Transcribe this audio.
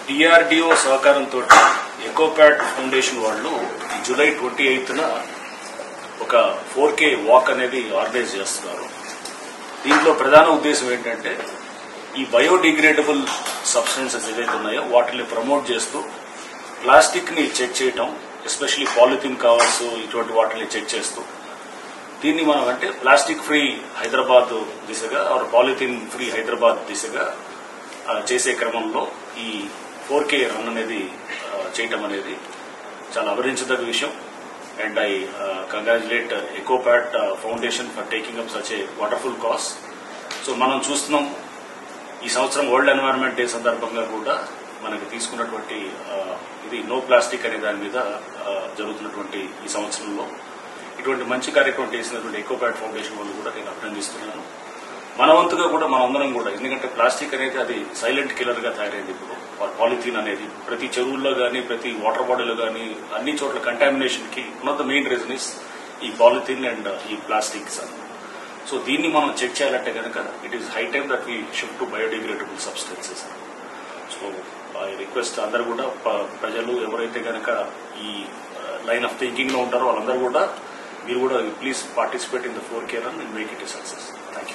DRDO సహకారంతో ఎకోప్యాడ్ foundation వాళ్ళు July 28న ఒక 4K వాక్ అనేది ఆర్గనైజ్ చేస్తున్నారు. దీంట్లో ప్రధాన ఉద్దేశం ఏంటంటే ఈ బయోడిగ్రేడబుల్ సబ్స్టెన్సెస్ ఏదైతే ఉన్నాయో వాటిని ప్రమోట్ చేస్తూ ప్లాస్టిక్ ని చెక్ చేయటం, ఎస్పెషల్లీ పాలిథిన్ కవర్స్ ఇటువంటి వాటిని చెక్ చేస్తూ దీన్ని మనం అంటే ప్లాస్టిక్ ఫ్రీ హైదరాబాద్ దిశగా ఆర్ పాలిథిన్ ఫ్రీ హైదరాబాద్ దిశగా చేసే క్రమంలో ఈ 4K రన్ అనేది చేయటం అనేది చాలా అభినందించదగ్గ విషయం. And I congratulate Ecopad foundation for taking up such a wonderful cause. So మనం చూస్తున్నాం ఈ సంవత్సరం వరల్డ్ ఎన్వైరన్మెంట్ డే సందర్భంగా కూడా మనకి తీసుకున్నటువంటి ఇది నో ప్లాస్టిక్ అనే దాని మీద జరుగుతున్నటువంటి ఈ సంవత్సరంలో ఇటువంటి మంచి కార్యక్రమం చేసినటువంటి ఎకోప్యాడ్ ఫౌండేషన్ వాళ్ళు కూడా నేను అభినందిస్తున్నాను. మన వంతుగా కూడా మనందరం కూడా, ఎందుకంటే ప్లాస్టిక్ అనేది అది సైలెంట్ కిల్లర్ గా తయారైంది. ఇప్పుడు పాలిథీన్ అనేది ప్రతి చెరువుల్లో కానీ ప్రతి వాటర్ బాడీలో కానీ అన్ని చోట్ల కంటామినేషన్ కి one of the main reason is ఈ పాలిథీన్ అండ్ ఈ ప్లాస్టిక్స్. సో దీన్ని మనం చెక్ చేయాలంటే కనుక it is high time that we shift to biodegradable substances. So I request అందరు కూడా ప్రజలు ఎవరైతే కనుక ఈ లైన్ ఆఫ్ థింకింగ్ లో ఉంటారో వాళ్ళందరూ కూడా మీరు కూడా please participate in the 4K run and make it a success. Thank you.